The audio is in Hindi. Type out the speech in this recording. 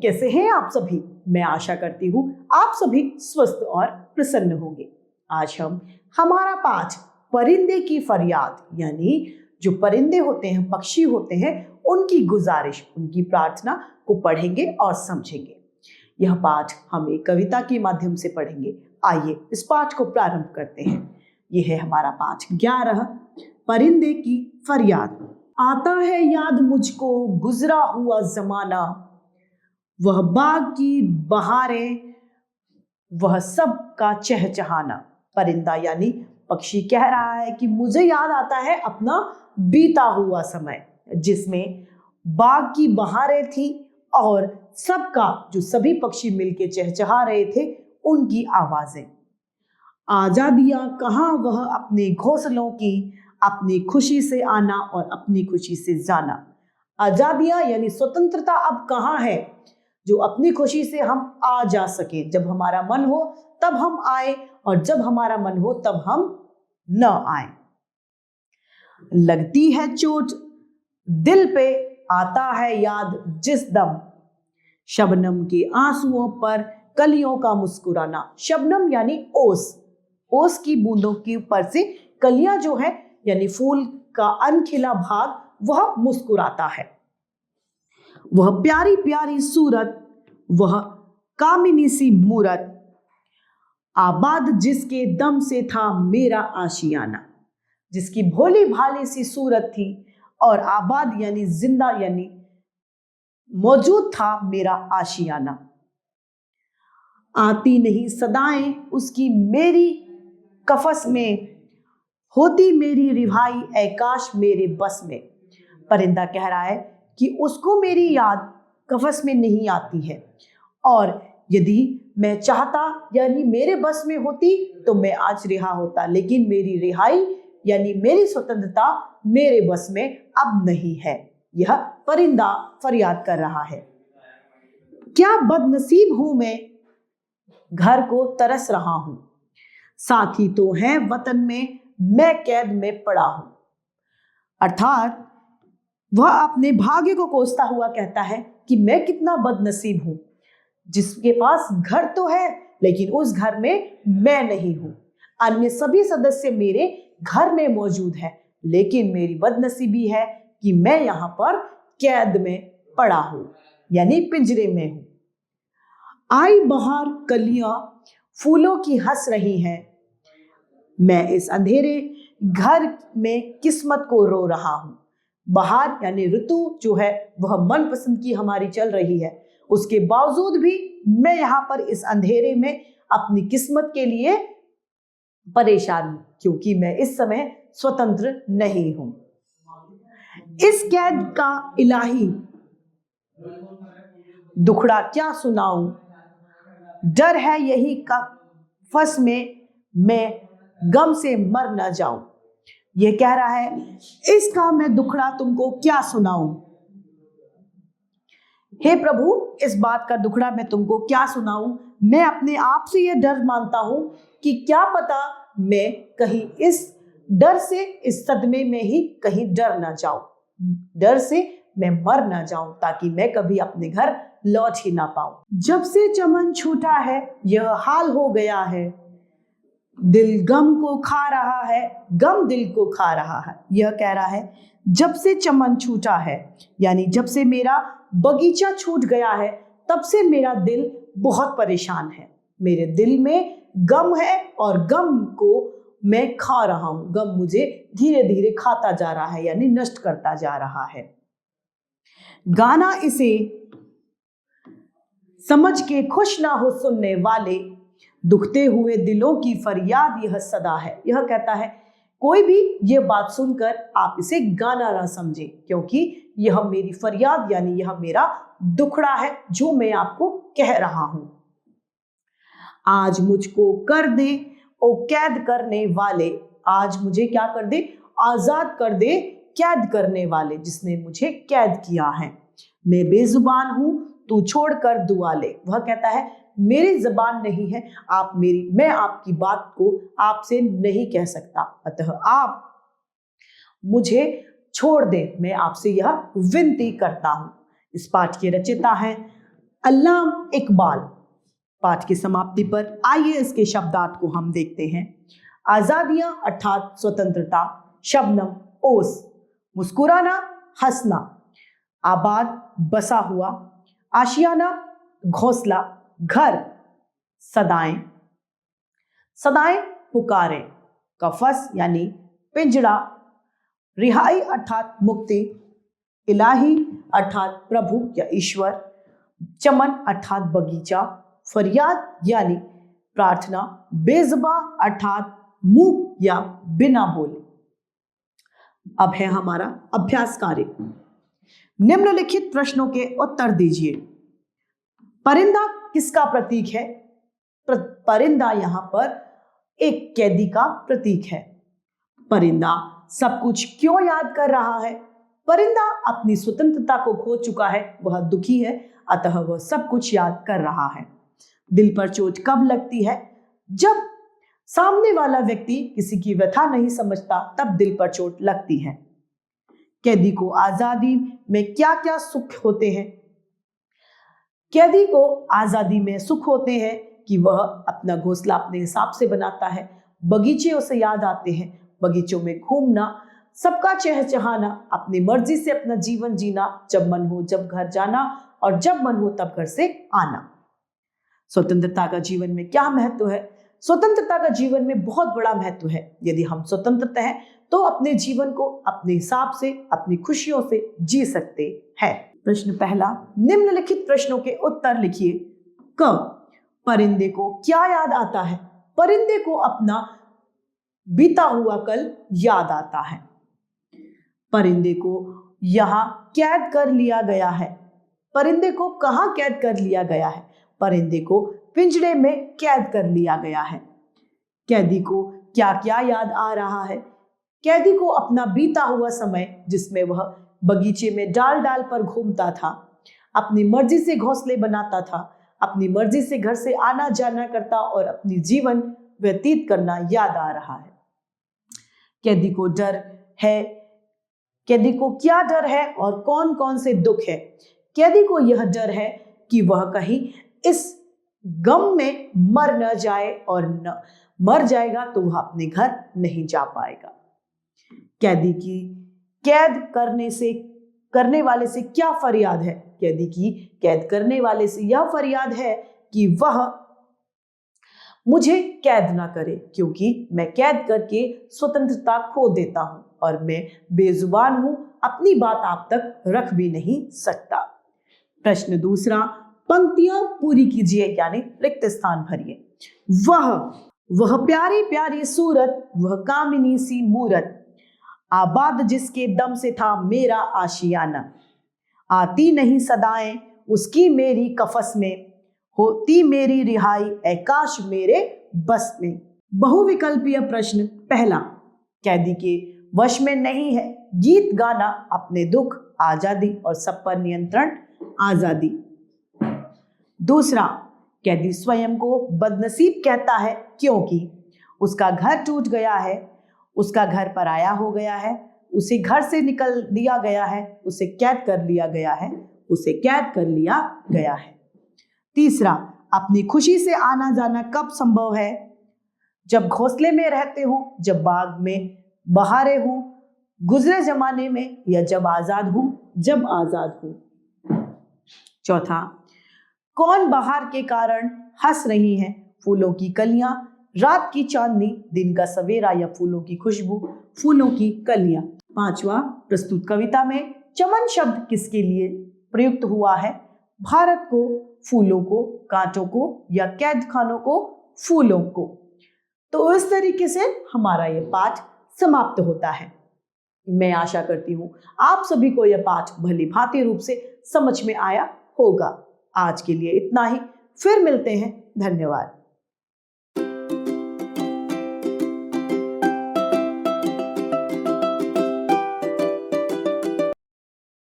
कैसे हैं आप सभी? मैं आशा करती हूँ आप सभी स्वस्थ और प्रसन्न होंगे। आज हम हमारा पाठ परिंदे की फरियाद यानी जो परिंदे होते हैं, पक्षी होते हैं, उनकी गुजारिश, उनकी प्रार्थना को पढ़ेंगे और समझेंगे। यह पाठ हम एक कविता के माध्यम से पढ़ेंगे। आइए इस पाठ को प्रारंभ करते हैं। यह है हमारा पाठ 11, परिंदे की फरियाद। आता है याद मुझको गुजरा हुआ जमाना, वह बाग की बहारें, वह सब का चहचहाना। परिंदा यानी पक्षी कह रहा है कि मुझे याद आता है अपना बीता हुआ समय, जिसमें बाग की बहारें थी और सबका, जो सभी पक्षी मिलके चहचहा रहे थे, उनकी आवाजें। आजादियां कहाँ वह अपने घोंसलों की, अपनी खुशी से आना और अपनी खुशी से जाना। आजादियां यानी स्वतंत्रता अब कहाँ है, जो अपनी खुशी से हम आ जा सके। जब हमारा मन हो तब हम आए और जब हमारा मन हो तब हम न आए। लगती है चोट दिल पे, आता है याद जिस दम, शबनम के आंसुओं पर कलियों का मुस्कुराना। शबनम यानी ओस, ओस की बूंदों के ऊपर से कलियां जो है यानी फूल का अनखिला भाग, वह मुस्कुराता है। वह प्यारी प्यारी सूरत, वह कामिनी सी मूरत, आबाद जिसके दम से था मेरा आशियाना। जिसकी भोली भाली सी सूरत थी और आबाद यानी जिंदा यानी मौजूद था मेरा आशियाना। आती नहीं सदाएं उसकी मेरी कफस में, होती मेरी रिहाई ऐ काश मेरे बस में। परिंदा कह रहा है कि उसको मेरी याद कफस में नहीं आती है, और यदि मैं चाहता यानी मेरे बस में होती तो मैं आज रिहा होता, लेकिन मेरी रिहाई यानी मेरी स्वतंत्रता मेरे बस में अब नहीं है। यह परिंदा फरियाद कर रहा है। क्या बदनसीब हूं मैं, घर को तरस रहा हूं, साथी तो है वतन में, मैं कैद में पड़ा हूं। अर्थात वह अपने भाग्य को कोसता हुआ कहता है कि मैं कितना बदनसीब हूं, जिसके पास घर तो है लेकिन उस घर में मैं नहीं हूं। अन्य सभी सदस्य मेरे घर में मौजूद है, लेकिन मेरी बदनसीबी है कि मैं यहां पर कैद में पड़ा हूं यानी पिंजरे में हूं। आई बहार कलियां फूलों की हंस रही हैं, मैं इस अंधेरे घर में किस्मत को रो रहा हूं। बहार यानी ऋतु जो है वह मनपसंद की हमारी चल रही है, उसके बावजूद भी मैं यहाँ पर इस अंधेरे में अपनी किस्मत के लिए परेशान हूं, क्योंकि मैं इस समय स्वतंत्र नहीं हूं। इस कैद का इलाही दुखड़ा क्या सुनाऊं, डर है यही कफस में मैं गम से मर न जाऊं। यह कह रहा है इसका मैं दुखड़ा तुमको क्या सुनाऊं, हे प्रभु इस बात का दुखड़ा मैं तुमको क्या सुनाऊं। मैं अपने आप से यह डर मानता हूं कि क्या पता मैं कहीं इस डर से, इस सदमे में ही कहीं डर ना जाऊं, डर से मैं मर ना जाऊं, ताकि मैं कभी अपने घर लौट ही ना पाऊं। जब से चमन छूटा है यह हाल हो गया है, दिल गम को खा रहा है, गम दिल को खा रहा है। यह कह रहा है जब से चमन छूटा है यानी जब से मेरा बगीचा छूट गया है, तब से मेरा दिल बहुत परेशान है। मेरे दिल में गम है और गम को मैं खा रहा हूं। गम मुझे धीरे धीरे खाता जा रहा है यानी नष्ट करता जा रहा है। गाना इसे समझ के खुश ना हो सुनने वाले, दुखते हुए दिलों की फरियाद यह सदा है। यह कहता है कोई भी यह बात सुनकर आप इसे गाना ना समझे, क्योंकि यह मेरी फरियाद यानी यह मेरा दुखड़ा है जो मैं आपको कह रहा हूं। आज मुझको कर दे ओ कैद करने वाले, आज मुझे क्या कर दे, आजाद कर दे कैद करने वाले, जिसने मुझे कैद किया है। मैं बेजुबान हूं तू छोड़ कर दुआ ले। वह कहता है मेरी जबान नहीं है, मैं आपकी बात को आपसे नहीं कह सकता, अतः आप मुझे छोड़ दे, मैं आपसे यह विनती करता हूं। इस पाठ के रचयिता हैं अल्लामा इकबाल। पाठ की समाप्ति पर आइए इसके शब्दार्थ को हम देखते हैं। आजादियां अर्थात स्वतंत्रता, शबनम ओस, मुस्कुराना हंसना, आबाद बसा हुआ, आशियाना घोंसला, घर, सदाएं, सदाएं पुकारें, कफस यानी पिंजड़ा, रिहाई अर्थात मुक्ति, इलाही अर्थात प्रभु या ईश्वर, चमन अर्थात बगीचा, फरियाद यानी प्रार्थना, बेज़ुबां अर्थात मुंह या बिना बोले। अब है हमारा अभ्यास कार्य। निम्नलिखित प्रश्नों के उत्तर दीजिए। परिंदा किसका प्रतीक है? परिंदा यहां पर एक कैदी का प्रतीक है। परिंदा सब कुछ क्यों याद कर रहा है? परिंदा अपनी स्वतंत्रता को खो चुका है, वह दुखी है, अतः वह सब कुछ याद कर रहा है। दिल पर चोट कब लगती है? जब सामने वाला व्यक्ति किसी की व्यथा नहीं समझता, तब दिल पर चोट लगती है। कैदी को आजादी में क्या क्या सुख होते हैं? कैदी को आजादी में सुख होते हैं कि वह अपना घोंसला अपने हिसाब से बनाता है, बगीचे उसे याद आते हैं, बगीचों में घूमना, सबका चहचहाना, अपनी मर्जी से अपना जीवन जीना, जब मन हो जब घर जाना और जब मन हो तब घर से आना। स्वतंत्रता का जीवन में क्या महत्व है? स्वतंत्रता का जीवन में बहुत बड़ा महत्व है। यदि हम स्वतंत्र हैं तो अपने जीवन को अपने हिसाब से, अपनी खुशियों से जी सकते हैं। प्रश्न पहला, निम्नलिखित प्रश्नों के उत्तर लिखिए। क, परिंदे को क्या याद आता है? परिंदे को अपना बीता हुआ कल याद आता है। परिंदे को यहां कैद कर लिया गया है। परिंदे को कहां कैद कर लिया गया है? परिंदे को पिंजड़े में कैद कर लिया गया है। कैदी को क्या क्या याद आ रहा है? कैदी को अपना बीता हुआ समय, जिसमें वह बगीचे में डाल डाल पर घूमता था, अपनी मर्जी से घोंसले बनाता था, अपनी मर्जी से घर से आना जाना करता और अपनी जीवन व्यतीत करना याद आ रहा है। कैदी को डर है। कैदी को क्या डर है और कौन कौन से दुख है? कैदी को यह डर है कि वह कहीं इस गम में मर न जाए, और न मर जाएगा तो वह अपने घर नहीं जा पाएगा। कैदी की कैद करने वाले से क्या फरियाद है? कैदी की कैद करने वाले से यह फरियाद है कि वह मुझे कैद ना करे, क्योंकि मैं कैद करके स्वतंत्रता खो देता हूं और मैं बेजुबान हूं, अपनी बात आप तक रख भी नहीं सकता। प्रश्न दूसरा, पंक्तियां पूरी कीजिए यानी रिक्त स्थान भरिए। वह प्यारी प्यारी सूरत, वह कामिनी सी मूरत, आबाद जिसके दम से था मेरा आशियाना, आती नहीं सदाएं उसकी मेरी कफस में, होती मेरी रिहाई ऐ काश मेरे बस में। बहुविकल्पीय प्रश्न पहला, कैदी के वश में नहीं है गीत गाना, अपने दुख आजादी और सब पर नियंत्रण आजादी। दूसरा, कैदी स्वयं को बदनसीब कहता है क्योंकि उसका घर टूट गया है, उसका घर पराया हो गया है, उसे घर से निकल दिया गया है, उसे कैद कर लिया गया है, उसे कैद कर लिया गया है। तीसरा, अपनी खुशी से आना जाना कब संभव है? जब घोंसले में रहते हो, जब बाग में बहारे हो, गुजरे जमाने में, या जब आजाद हूं, जब आजाद हूं। चौथा, कौन बहार के कारण हंस रही हैं? फूलों की कलियां, रात की चांदनी, दिन का सवेरा या फूलों की खुशबू, फूलों की कलियां। पांचवा, प्रस्तुत कविता में चमन शब्द किसके लिए प्रयुक्त हुआ है? भारत को, फूलों को, कांटों को, या कैद खानों को, फूलों को। तो इस तरीके से हमारा यह पाठ समाप्त होता है। मैं आशा करती हूं आप सभी को यह पाठ भली भांति रूप से समझ में आया होगा। आज के लिए इतना ही, फिर मिलते हैं। धन्यवाद।